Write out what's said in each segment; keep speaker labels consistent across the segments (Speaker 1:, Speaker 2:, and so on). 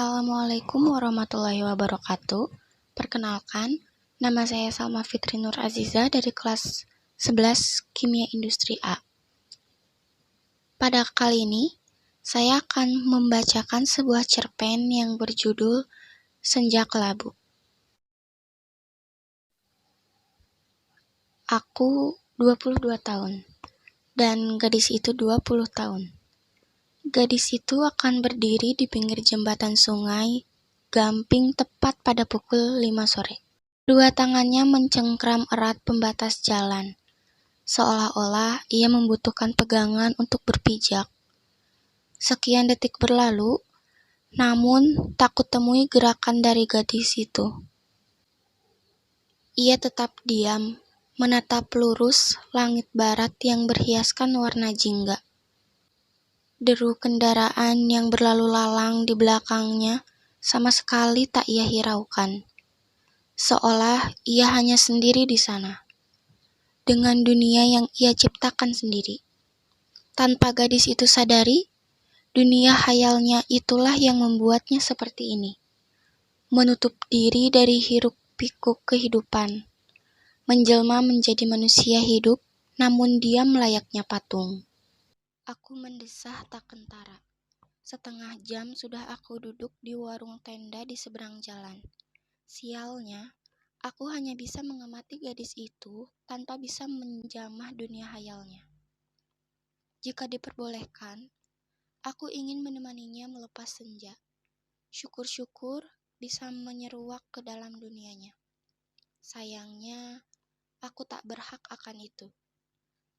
Speaker 1: Assalamualaikum warahmatullahi wabarakatuh. Perkenalkan, nama saya Salma Fitri Nur Aziza dari kelas 11 Kimia Industri A. Pada kali ini, saya akan membacakan sebuah cerpen yang berjudul Senja Kelabu. Aku 22 tahun, dan gadis itu 20 tahun. Gadis itu akan berdiri di pinggir jembatan sungai Gamping tepat pada pukul 5 sore. Dua tangannya mencengkram erat pembatas jalan, seolah-olah ia membutuhkan pegangan untuk berpijak. Sekian detik berlalu, namun tak kutemui gerakan dari gadis itu. Ia tetap diam, menatap lurus langit barat yang berhiaskan warna jingga. Deru kendaraan yang berlalu lalang di belakangnya sama sekali tak ia hiraukan. Seolah ia hanya sendiri di sana, dengan dunia yang ia ciptakan sendiri. Tanpa gadis itu sadari, dunia khayalnya itulah yang membuatnya seperti ini. Menutup diri dari hiruk-pikuk kehidupan, menjelma menjadi manusia hidup, namun diam layaknya patung. Aku mendesah tak kentara. Setengah jam sudah aku duduk di warung tenda di seberang jalan. Sialnya, aku hanya bisa mengamati gadis itu tanpa bisa menjamah dunia khayalnya. Jika diperbolehkan, aku ingin menemaninya melepas senja. Syukur-syukur bisa menyeruak ke dalam dunianya. Sayangnya, aku tak berhak akan itu.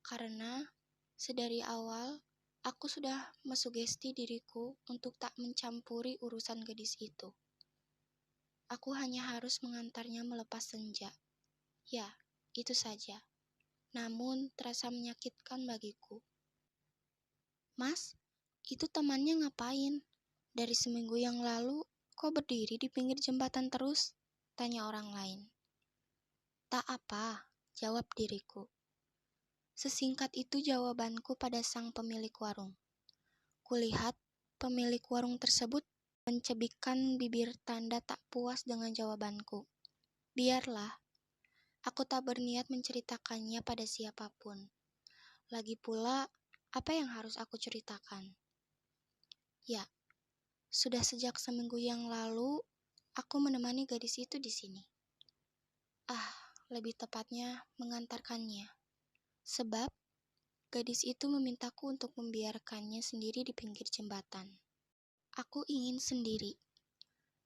Speaker 1: Karena sedari awal, aku sudah mensugesti diriku untuk tak mencampuri urusan gadis itu. Aku hanya harus mengantarnya melepas senja. Ya, itu saja. Namun terasa menyakitkan bagiku. Mas, itu temannya ngapain? Dari seminggu yang lalu, kok berdiri di pinggir jembatan terus? Tanya orang lain. Tak apa, jawab diriku. Sesingkat itu jawabanku pada sang pemilik warung. Kulihat pemilik warung tersebut mencebikkan bibir tanda tak puas dengan jawabanku. Biarlah, aku tak berniat menceritakannya pada siapapun. Lagi pula, apa yang harus aku ceritakan? Ya, sudah sejak seminggu yang lalu, aku menemani gadis itu di sini. Lebih tepatnya mengantarkannya. Sebab, gadis itu memintaku untuk membiarkannya sendiri di pinggir jembatan. Aku ingin sendiri.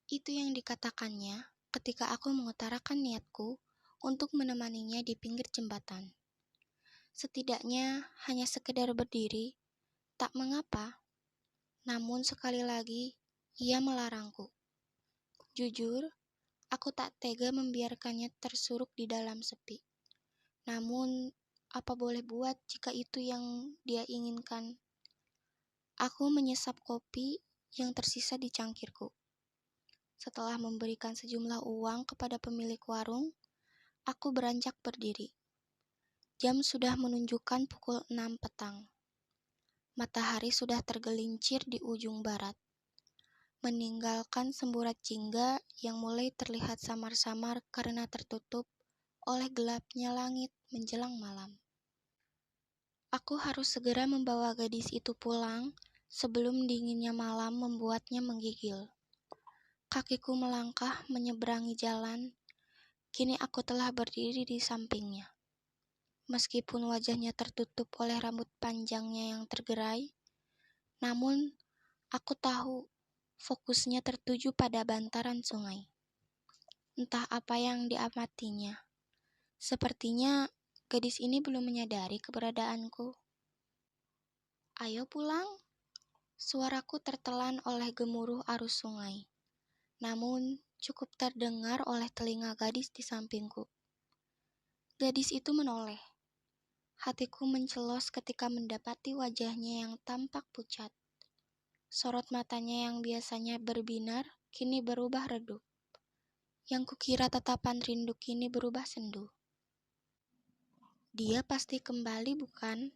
Speaker 1: Itu yang dikatakannya ketika aku mengutarakan niatku untuk menemaninya di pinggir jembatan. Setidaknya hanya sekedar berdiri, tak mengapa. Namun sekali lagi, ia melarangku. Jujur, aku tak tega membiarkannya tersuruk di dalam sepi. Namun, apa boleh buat jika itu yang dia inginkan? Aku menyesap kopi yang tersisa di cangkirku. Setelah memberikan sejumlah uang kepada pemilik warung, aku beranjak berdiri. Jam sudah menunjukkan pukul 6 petang. Matahari sudah tergelincir di ujung barat, meninggalkan semburat jingga yang mulai terlihat samar-samar karena tertutup oleh gelapnya langit menjelang malam. Aku harus segera membawa gadis itu pulang sebelum dinginnya malam membuatnya menggigil. Kakiku melangkah menyeberangi jalan. Kini aku telah berdiri di sampingnya. Meskipun wajahnya tertutup oleh rambut panjangnya yang tergerai, namun aku tahu fokusnya tertuju pada bantaran sungai. Entah apa yang diamatinya. Sepertinya gadis ini belum menyadari keberadaanku. Ayo pulang. Suaraku tertelan oleh gemuruh arus sungai. Namun cukup terdengar oleh telinga gadis di sampingku. Gadis itu menoleh. Hatiku mencelos ketika mendapati wajahnya yang tampak pucat. Sorot matanya yang biasanya berbinar, kini berubah redup. Yang kukira tatapan rindu kini berubah sendu. Dia pasti kembali, bukan?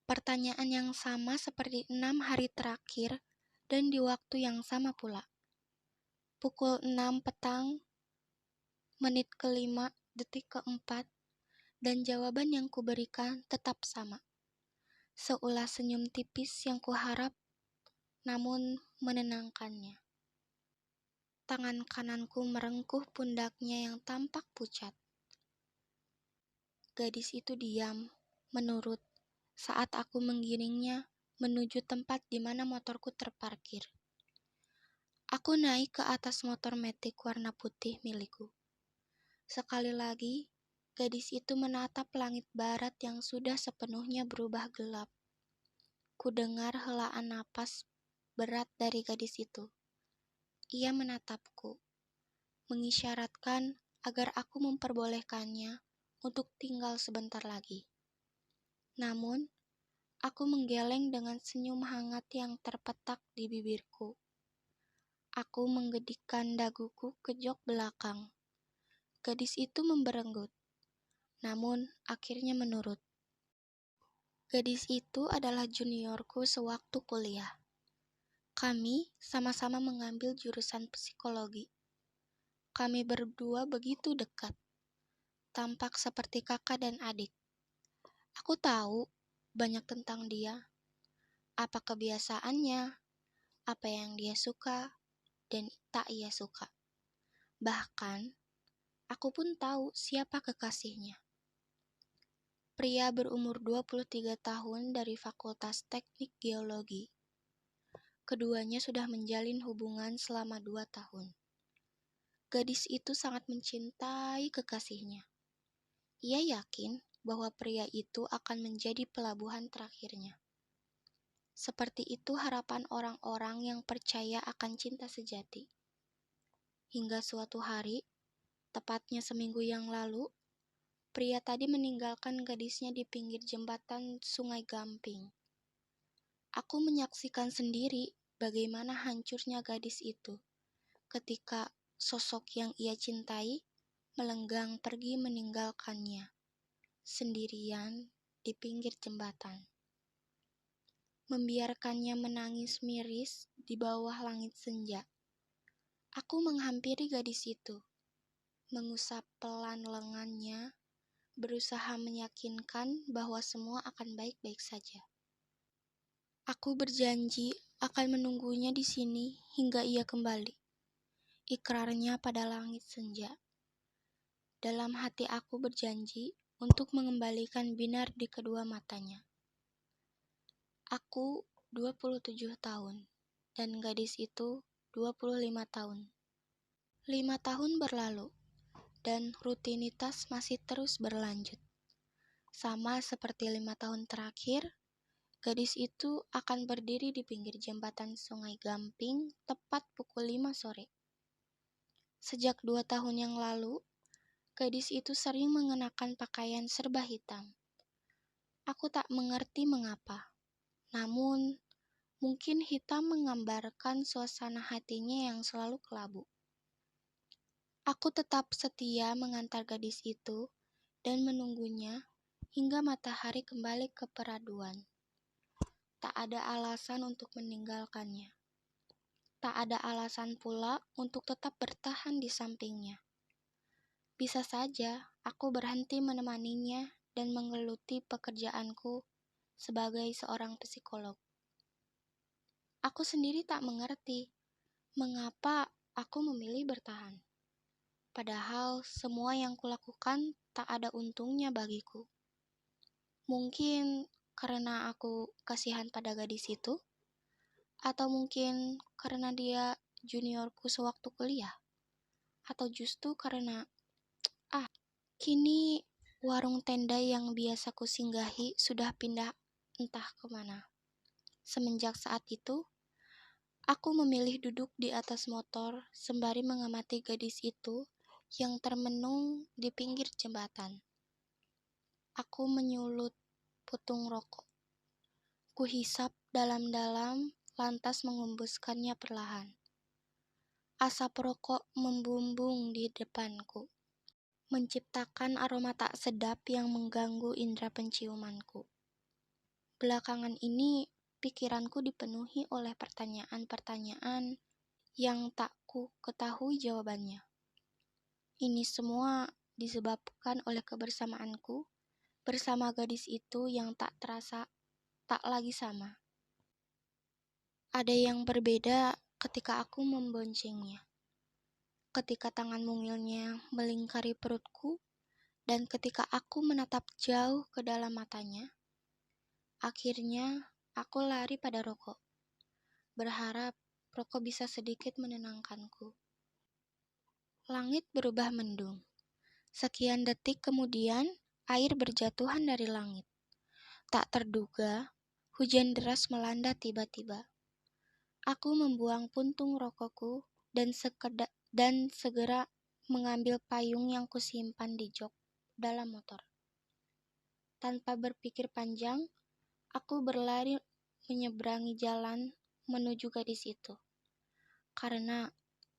Speaker 1: Pertanyaan yang sama seperti 6 hari terakhir dan di waktu yang sama pula. Pukul 6 petang, menit ke-5, detik ke-4, dan jawaban yang kuberikan tetap sama. Seulas senyum tipis yang kuharap, namun menenangkannya. Tangan kananku merengkuh pundaknya yang tampak pucat. Gadis itu diam, menurut, saat aku menggiringnya menuju tempat di mana motorku terparkir. Aku naik ke atas motor metik warna putih milikku. Sekali lagi, gadis itu menatap langit barat yang sudah sepenuhnya berubah gelap. Kudengar helaan napas berat dari gadis itu. Ia menatapku, mengisyaratkan agar aku memperbolehkannya untuk tinggal sebentar lagi. Namun, aku menggeleng dengan senyum hangat yang terpetak di bibirku. Aku menggedikkan daguku ke jok belakang. Gadis itu memberenggut, namun akhirnya menurut. Gadis itu adalah juniorku sewaktu kuliah. Kami sama-sama mengambil jurusan psikologi. Kami berdua begitu dekat, tampak seperti kakak dan adik. Aku tahu banyak tentang dia, apa kebiasaannya, apa yang dia suka, dan tak ia suka. Bahkan, aku pun tahu siapa kekasihnya. Pria berumur 23 tahun dari Fakultas Teknik Geologi. Keduanya sudah menjalin hubungan selama 2 tahun. Gadis itu sangat mencintai kekasihnya. Ia yakin bahwa pria itu akan menjadi pelabuhan terakhirnya. Seperti itu harapan orang-orang yang percaya akan cinta sejati. Hingga suatu hari, tepatnya seminggu yang lalu, pria tadi meninggalkan gadisnya di pinggir jembatan Sungai Gamping. Aku menyaksikan sendiri bagaimana hancurnya gadis itu ketika sosok yang ia cintai melenggang pergi meninggalkannya sendirian di pinggir jembatan. Membiarkannya menangis miris di bawah langit senja. Aku menghampiri gadis itu, mengusap pelan lengannya, berusaha meyakinkan bahwa semua akan baik-baik saja. Aku berjanji akan menunggunya di sini hingga ia kembali. Ikrarnya pada langit senja. Dalam hati aku berjanji untuk mengembalikan binar di kedua matanya. Aku 27 tahun, dan gadis itu 25 tahun. 5 tahun berlalu, dan rutinitas masih terus berlanjut. Sama seperti 5 tahun terakhir, gadis itu akan berdiri di pinggir jembatan Sungai Gamping tepat pukul 5 sore. Sejak 2 tahun yang lalu, gadis itu sering mengenakan pakaian serba hitam. Aku tak mengerti mengapa. Namun, mungkin hitam menggambarkan suasana hatinya yang selalu kelabu. Aku tetap setia mengantar gadis itu dan menunggunya hingga matahari kembali ke peraduan. Tak ada alasan untuk meninggalkannya. Tak ada alasan pula untuk tetap bertahan di sampingnya. Bisa saja aku berhenti menemaninya dan menggeluti pekerjaanku sebagai seorang psikolog. Aku sendiri tak mengerti mengapa aku memilih bertahan. Padahal semua yang kulakukan tak ada untungnya bagiku. Mungkin karena aku kasihan pada gadis itu, atau mungkin karena dia juniorku sewaktu kuliah, atau justru karena kini warung tenda yang biasa kusinggahi sudah pindah entah kemana. Semenjak saat itu, aku memilih duduk di atas motor sembari mengamati gadis itu yang termenung di pinggir jembatan. Aku menyulut putung rokok. Kuhisap dalam-dalam, lantas mengembuskannya perlahan. Asap rokok membumbung di depanku, menciptakan aroma tak sedap yang mengganggu indera penciumanku. Belakangan ini, pikiranku dipenuhi oleh pertanyaan-pertanyaan yang tak ku ketahui jawabannya. Ini semua disebabkan oleh kebersamaanku bersama gadis itu yang tak terasa tak lagi sama. Ada yang berbeda ketika aku memboncengnya, ketika tangan mungilnya melingkari perutku, dan ketika aku menatap jauh ke dalam matanya. Akhirnya aku lari pada rokok, berharap rokok bisa sedikit menenangkanku. Langit berubah mendung. Sekian detik kemudian, air berjatuhan dari langit. Tak terduga, hujan deras melanda tiba-tiba. Aku membuang puntung rokokku dan segera mengambil payung yang kusimpan di jok dalam motor. Tanpa berpikir panjang, aku berlari menyeberangi jalan menuju gadis itu. Karena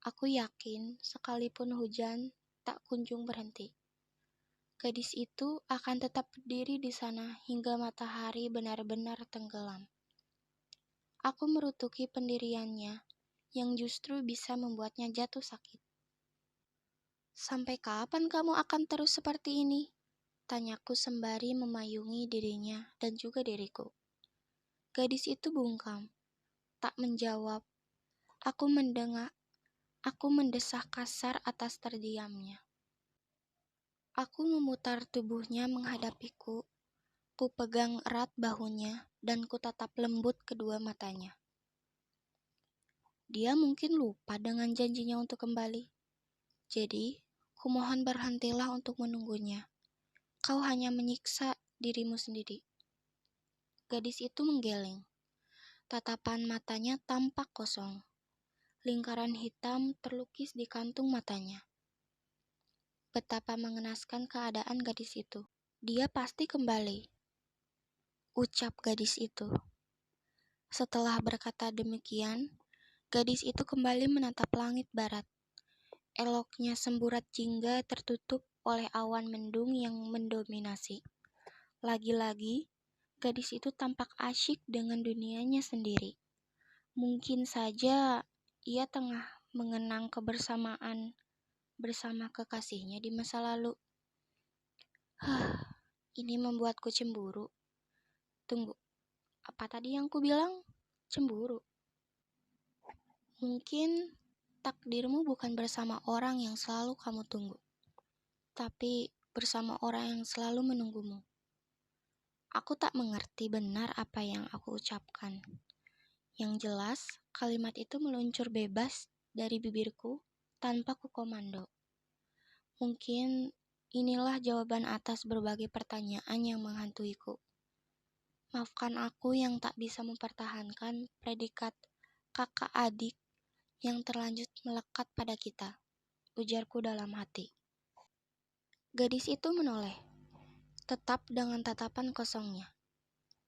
Speaker 1: aku yakin sekalipun hujan tak kunjung berhenti, gadis itu akan tetap berdiri di sana hingga matahari benar-benar tenggelam. Aku merutuki pendiriannya yang justru bisa membuatnya jatuh sakit. "Sampai kapan kamu akan terus seperti ini?" tanyaku sembari memayungi dirinya dan juga diriku. Gadis itu bungkam, tak menjawab. Aku mendesah kasar atas terdiamnya. Aku memutar tubuhnya menghadapiku. Ku pegang erat bahunya dan ku tatap lembut kedua matanya. Dia mungkin lupa dengan janjinya untuk kembali. Jadi, kumohon berhentilah untuk menunggunya. Kau hanya menyiksa dirimu sendiri. Gadis itu menggeleng. Tatapan matanya tampak kosong. Lingkaran hitam terlukis di kantung matanya. Betapa mengenaskan keadaan gadis itu. "Dia pasti kembali," ucap gadis itu. Setelah berkata demikian, gadis itu kembali menatap langit barat. Eloknya semburat jingga tertutup oleh awan mendung yang mendominasi. Lagi-lagi, gadis itu tampak asyik dengan dunianya sendiri. Mungkin saja ia tengah mengenang kebersamaan bersama kekasihnya di masa lalu. Ini membuatku cemburu. Tunggu, apa tadi yang ku bilang? Cemburu. Mungkin takdirmu bukan bersama orang yang selalu kamu tunggu, tapi bersama orang yang selalu menunggumu. Aku tak mengerti benar apa yang aku ucapkan. Yang jelas, kalimat itu meluncur bebas dari bibirku tanpa kukomando. Mungkin inilah jawaban atas berbagai pertanyaan yang menghantuiku. Maafkan aku yang tak bisa mempertahankan predikat kakak adik yang terlanjur melekat pada kita, ujarku dalam hati. Gadis itu menoleh, tetap dengan tatapan kosongnya.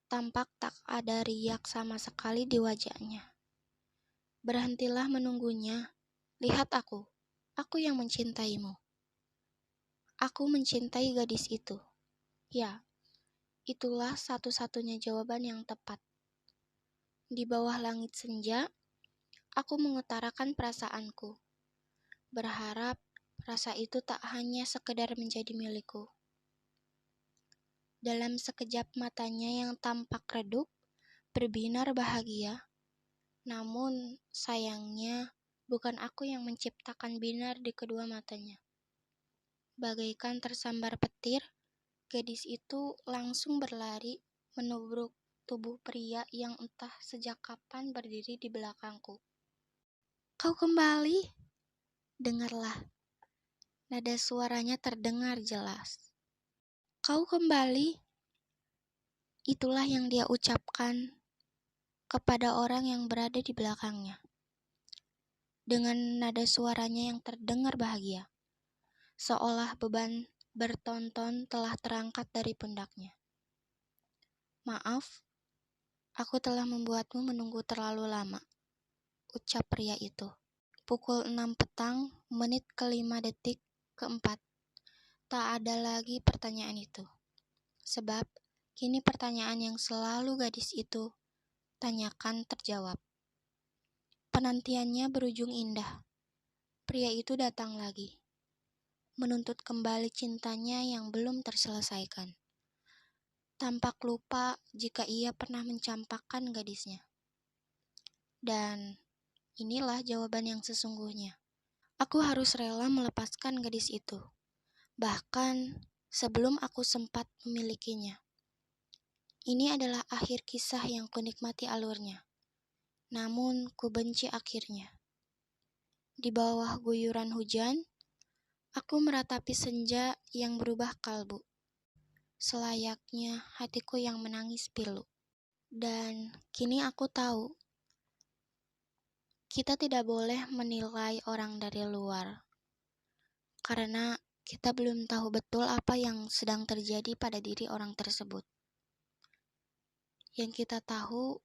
Speaker 1: Tampak tak ada riak sama sekali di wajahnya. "Berhentilah menunggunya. Lihat aku yang mencintaimu." Aku mencintai gadis itu. Ya, itulah satu-satunya jawaban yang tepat. Di bawah langit senja, aku mengutarakan perasaanku. Berharap rasa itu tak hanya sekedar menjadi milikku. Dalam sekejap matanya yang tampak redup, berbinar bahagia. Namun, sayangnya, bukan aku yang menciptakan binar di kedua matanya. Bagaikan tersambar petir, gadis itu langsung berlari menubruk tubuh pria yang entah sejak kapan berdiri di belakangku. "Kau kembali?" Dengarlah, nada suaranya terdengar jelas. "Kau kembali?" Itulah yang dia ucapkan kepada orang yang berada di belakangnya. Dengan nada suaranya yang terdengar bahagia, seolah beban bertonton telah terangkat dari pundaknya. "Maaf, aku telah membuatmu menunggu terlalu lama," ucap pria itu. Pukul 6 petang, menit ke-5 detik ke-4. Tak ada lagi pertanyaan itu. Sebab, kini pertanyaan yang selalu gadis itu tanyakan terjawab. Penantiannya berujung indah. Pria itu datang lagi, menuntut kembali cintanya yang belum terselesaikan. Tampak lupa jika ia pernah mencampakkan gadisnya. Dan inilah jawaban yang sesungguhnya. Aku harus rela melepaskan gadis itu, bahkan sebelum aku sempat memilikinya. Ini adalah akhir kisah yang kunikmati alurnya, namun kubenci akhirnya. Di bawah guyuran hujan, aku meratapi senja yang berubah kalbu, selayaknya hatiku yang menangis pilu. Dan kini aku tahu, kita tidak boleh menilai orang dari luar, karena kita belum tahu betul apa yang sedang terjadi pada diri orang tersebut. Yang kita tahu,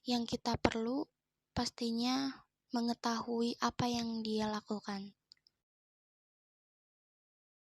Speaker 1: yang kita perlu, pastinya mengetahui apa yang dia lakukan.